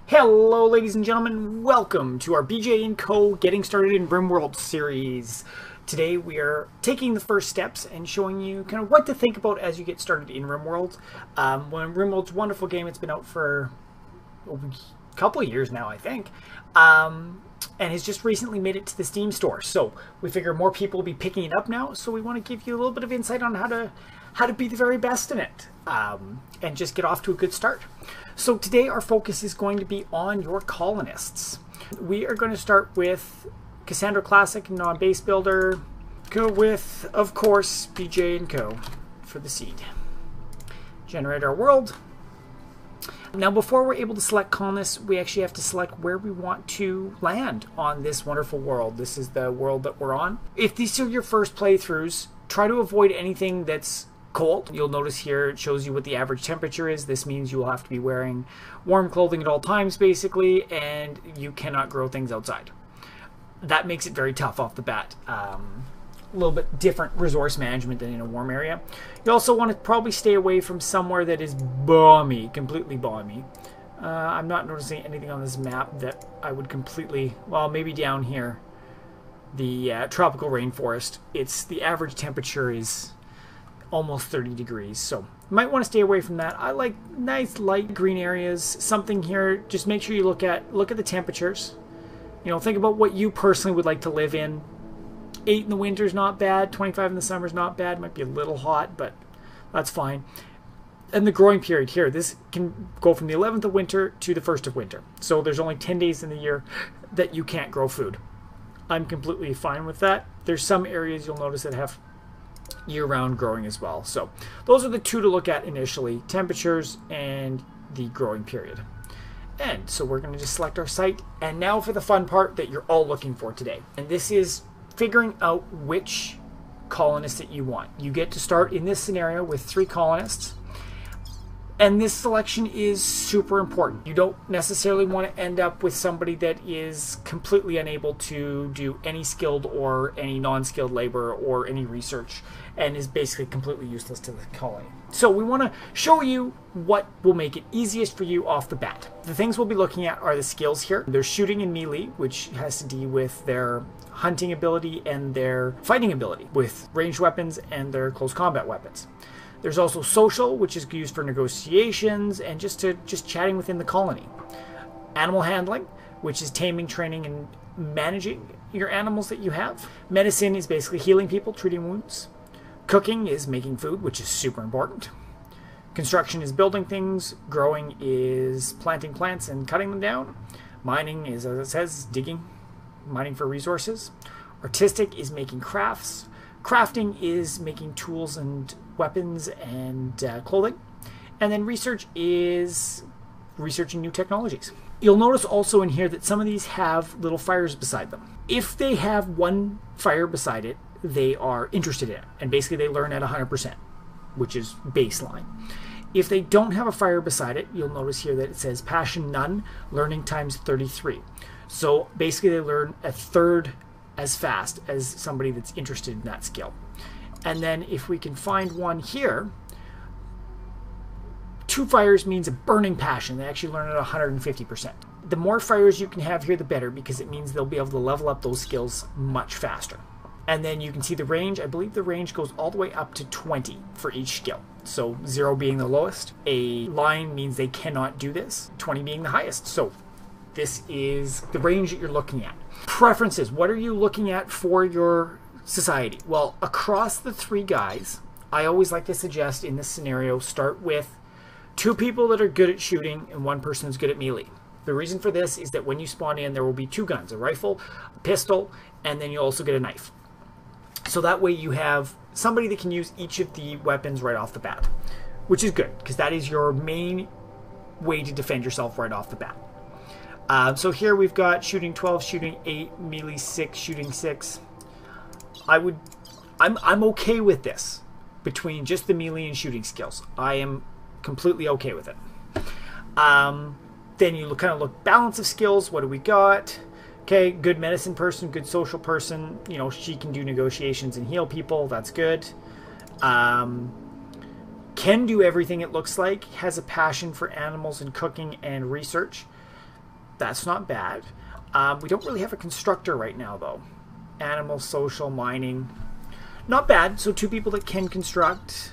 Hello ladies and gentlemen, welcome to our BJ & Co. Getting Started in Rimworld series. Today we are taking the first steps and showing you kind of what to think about as you get started in Rimworld. Rimworld's a wonderful game. It's been out for a couple of years now, I think, and has just recently made it to the Steam store. So we figure more people will be picking it up now, so we want to give you a little bit of insight on how to be the very best in it, and just get off to a good start. So today our focus is going to be on your colonists. We are going to start with Cassandra Classic, non-base builder. Go with, of course, BJ & Co. for the seed. Generate our world. Now before we're able to select colonists, we actually have to select where we want to land on this wonderful world. This is the world that we're on. If these are your first playthroughs, try to avoid anything that's cold. You'll notice here it shows you what the average temperature is. This means you will have to be wearing warm clothing at all times basically, and you cannot grow things outside. That makes it very tough off the bat. A little bit different resource management than in a warm area. You also want to probably stay away from somewhere that is balmy, completely balmy. I'm not noticing anything on this map that I would completely, well, maybe down here, the tropical rainforest. It's the average temperature is almost 30 degrees, so you might want to stay away from that. I like nice light green areas. Something here, just make sure you look at the temperatures. You know, think about what you personally would like to live in. 8 in the winter is not bad, 25 in the summer is not bad. Might be a little hot, but that's fine. And the growing period here, this can go from the 11th of winter to the 1st of winter. So there's only 10 days in the year that you can't grow food. I'm completely fine with that. There's some areas you'll notice that have year-round growing as well. So those are the two to look at initially, temperatures and the growing period. And so we're going to just select our site. And now for the fun part that you're all looking for today. And this is figuring out which colonist that you want. You get to start in this scenario with 3 colonists. And this selection is super important. You don't necessarily want to end up with somebody that is completely unable to do any skilled or any non-skilled labor or any research and is basically completely useless to the colony. So we want to show you what will make it easiest for you off the bat. The things we'll be looking at are the skills here. There's shooting and melee, which has to do with their hunting ability and their fighting ability with ranged weapons and their close combat weapons. There's also social, which is used for negotiations and just chatting within the colony. Animal handling, which is taming, training, and managing your animals that you have. Medicine is basically healing people, treating wounds. Cooking is making food, which is super important. Construction is building things. Growing is planting plants and cutting them down. Mining is, as it says, digging, mining for resources. Artistic is making crafts. Crafting is making tools and weapons and clothing. And then research is researching new technologies. You'll notice also in here that some of these have little fires beside them. If they have one fire beside it, they are interested in it. And basically they learn at 100%, which is baseline. If they don't have a fire beside it, you'll notice here that it says passion none, learning times 33. So basically they learn a third as fast as somebody that's interested in that skill. And then if we can find one here, 2 fires means a burning passion. They actually learn at 150%. The more fires you can have here, the better, because it means they'll be able to level up those skills much faster. And then you can see the range. I believe the range goes all the way up to 20 for each skill. So 0 being the lowest. A line means they cannot do this, 20 being the highest. So this is the range that you're looking at. Preferences. What are you looking at for your society? Well, across the 3 guys, I always like to suggest in this scenario, start with 2 people that are good at shooting and 1 person who's good at melee. The reason for this is that when you spawn in, there will be 2 guns, a rifle, a pistol, and then you'll also get a knife. So that way you have somebody that can use each of the weapons right off the bat, which is good, because that is your main way to defend yourself right off the bat. So here we've got shooting 12, shooting 8, melee 6, shooting 6. I'm okay with this between just the melee and shooting skills. I am completely okay with it. Then you kind of look balance of skills. What do we got? Okay, good medicine person, good social person. You know, she can do negotiations and heal people. That's good. Can do everything, it looks like. Has a passion for animals and cooking and research. That's not bad. We don't really have a constructor right now, though. Animal, social, mining. Not bad. So 2 people that can construct.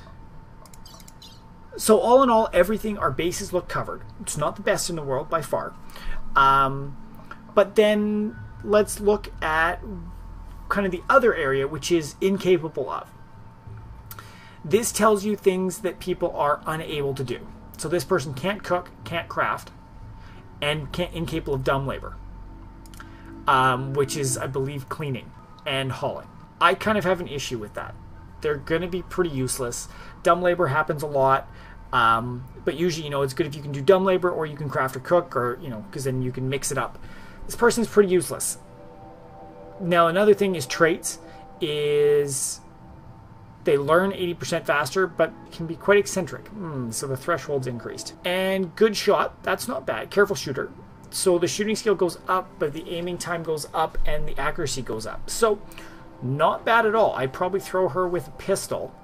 So all in all, everything, our bases look covered. It's not the best in the world by far. But then let's look at kind of the other area, which is incapable of. This tells you things that people are unable to do. So this person can't cook, can't craft, and incapable of dumb labor, which is, I believe, cleaning and hauling. I kind of have an issue with that. They're going to be pretty useless. Dumb labor happens a lot, but usually, you know, it's good if you can do dumb labor or you can craft or cook, or, you know, because then you can mix it up. This person's pretty useless. Now, another thing is traits, is they learn 80% faster, but can be quite eccentric. So the threshold's increased. And good shot, that's not bad. Careful shooter. So the shooting skill goes up, but the aiming time goes up and the accuracy goes up. So not bad at all. I'd probably throw her with a pistol,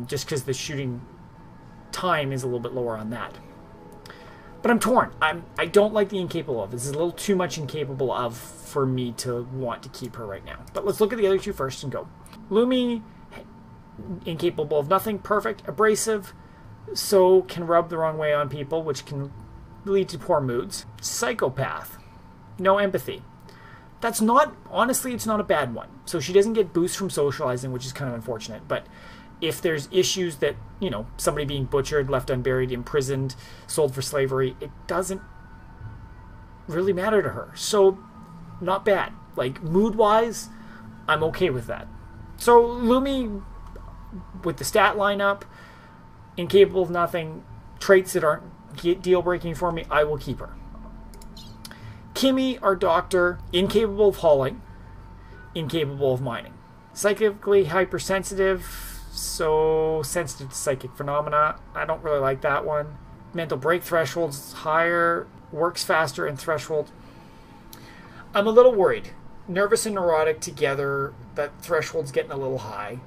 just because the shooting time is a little bit lower on that. But I'm torn. I don't like the incapable of. This is a little too much incapable of for me to want to keep her right now. But let's look at the other 2 first and go. Lumi, incapable of nothing, perfect, abrasive, so can rub the wrong way on people, which can lead to poor moods. Psychopath, no empathy. That's not, honestly, it's not a bad one. So she doesn't get boosts from socializing, which is kind of unfortunate, but if there's issues that, you know, somebody being butchered, left unburied, imprisoned, sold for slavery, it doesn't really matter to her. So, not bad. Like, mood-wise, I'm okay with that. So, Lumi, with the stat lineup, incapable of nothing, traits that aren't deal-breaking for me, I will keep her. Kimmy, our doctor, incapable of hauling, incapable of mining. Psychically hypersensitive, so sensitive to psychic phenomena. I don't really like that one. Mental break thresholds higher, works faster, and threshold. I'm a little worried. Nervous and neurotic together, that threshold's getting a little high.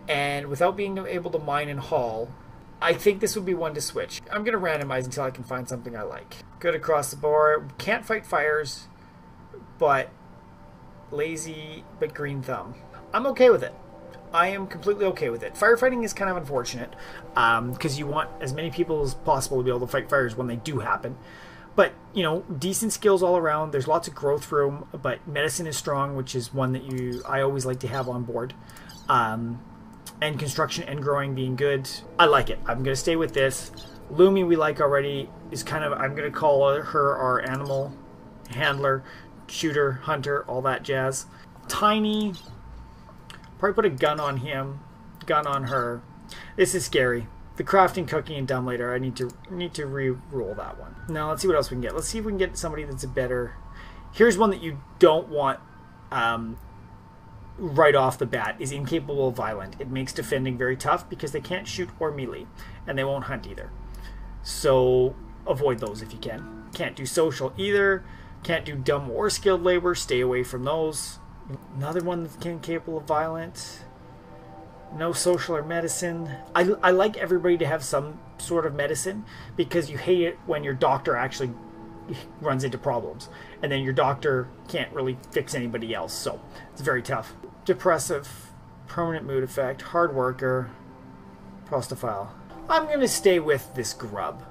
And without being able to mine and haul, I think this would be one to switch. I'm going to randomize until I can find something I like. Good across the board. Can't fight fires, but lazy, but green thumb. I'm okay with it. I am completely okay with it. Firefighting is kind of unfortunate because you want as many people as possible to be able to fight fires when they do happen. But, you know, decent skills all around. There's lots of growth room, but medicine is strong, which is one that I always like to have on board. And construction and growing being good. I like it. I'm going to stay with this. Lumi we like already is kind of, I'm going to call her our animal handler, shooter, hunter, all that jazz. Tiny, probably put a gun on him, gun on her. This is scary. The crafting, cooking, and dumb later, I need to re-rule that one. Now let's see what else we can get. Let's see if we can get somebody that's a better. Here's one that you don't want right off the bat, is incapable of violent. It makes defending very tough because they can't shoot or melee, and they won't hunt either. So avoid those if you can. Can't do social either. Can't do dumb or skilled labor. Stay away from those. Another one that's incapable of violent. No social or medicine. I like everybody to have some sort of medicine because you hate it when your doctor actually runs into problems and then your doctor can't really fix anybody else, so it's very tough. Depressive, permanent mood effect, hard worker, prostophile. I'm going to stay with this grub.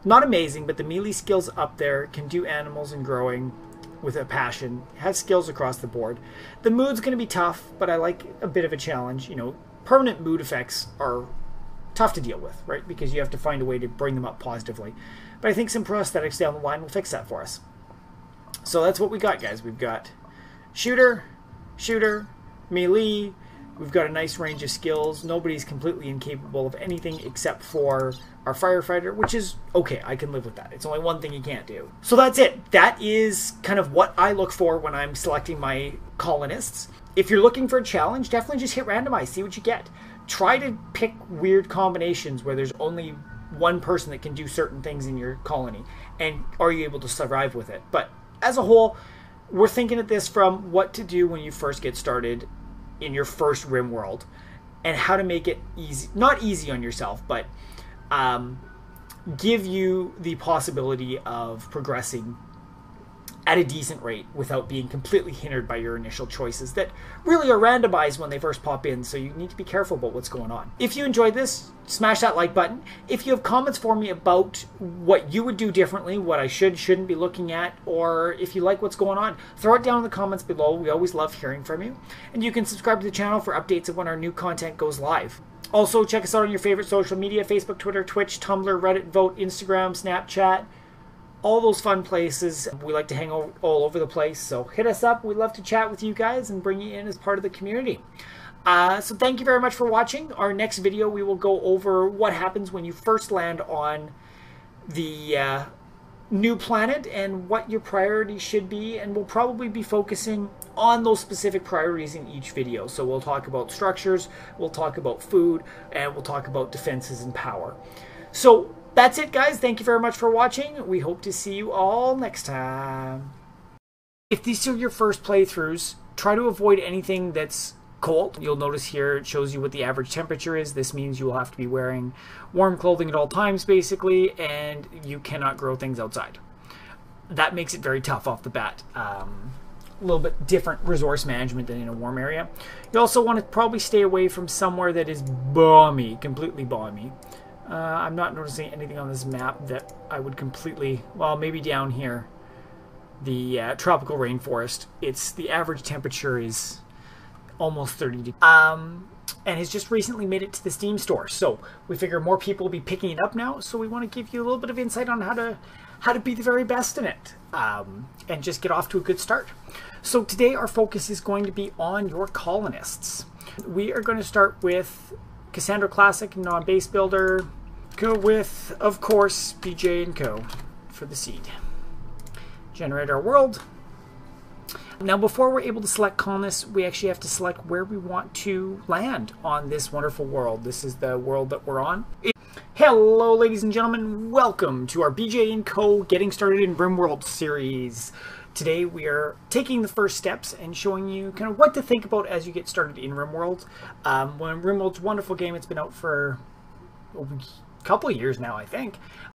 Not amazing, but the melee skills up there, can do animals and growing with a passion, has skills across the board. The mood's going to be tough, but I like a bit of a challenge. You know, permanent mood effects are tough to deal with, right? Because you have to find a way to bring them up positively. But I think some prosthetics down the line will fix that for us. So that's what we got, guys. We've got shooter, melee. We've got a nice range of skills. Nobody's completely incapable of anything except for our firefighter, which is okay. I can live with that. It's only one thing you can't do. So that's it. That is kind of what I look for when I'm selecting my colonists. If you're looking for a challenge, definitely just hit randomize, see what you get. Try to pick weird combinations where there's only one person that can do certain things in your colony, and are you able to survive with it? But as a whole, we're thinking of this from what to do when you first get started in your first Rimworld, and how to make it easy, not easy on yourself, but give you the possibility of progressing at a decent rate without being completely hindered by your initial choices that really are randomized when they first pop in, so you need to be careful about what's going on. If you enjoyed this, smash that like button. If you have comments for me about what you would do differently, what I shouldn't be looking at, or if you like what's going on, throw it down in the comments below. We always love hearing from you. And you can subscribe to the channel for updates of when our new content goes live. Also, check us out on your favorite social media: Facebook, Twitter, Twitch, Tumblr, Reddit, Vote, Instagram, Snapchat. All those fun places. We like to hang all over the place, so hit us up. We'd love to chat with you guys and bring you in as part of the community. So thank you very much for watching. Our next video, we will go over what happens when you first land on the new planet and what your priorities should be, and we'll probably be focusing on those specific priorities in each video. So we'll talk about structures, we'll talk about food, and we'll talk about defenses and power. So that's it, guys. Thank you very much for watching. We hope to see you all next time. If these are your first playthroughs, try to avoid anything that's cold. You'll notice here it shows you what the average temperature is. This means you will have to be wearing warm clothing at all times, basically, and you cannot grow things outside. That makes it very tough off the bat. A little bit different resource management than in a warm area. You also want to probably stay away from somewhere that is balmy, completely balmy. I'm not noticing anything on this map that I would completely, well, maybe down here, the tropical rainforest. It's the average temperature is almost 30 degrees. And has just recently made it to the Steam store. So we figure more people will be picking it up now. So we want to give you a little bit of insight on how to be the very best in it, and just get off to a good start. So today our focus is going to be on your colonists. We are going to start with Cassandra Classic, non-base builder. Go with, of course, BJ & Co. for the seed. Generate our world. Now, before we're able to select colonists, we actually have to select where we want to land on this wonderful world. This is the world that we're on. Hello, ladies and gentlemen. Welcome to our BJ & Co. Getting Started in Rimworld series. Today we are taking the first steps and showing you kind of what to think about as you get started in Rimworld. Rimworld's a wonderful game. It's been out for a couple of years now, I think.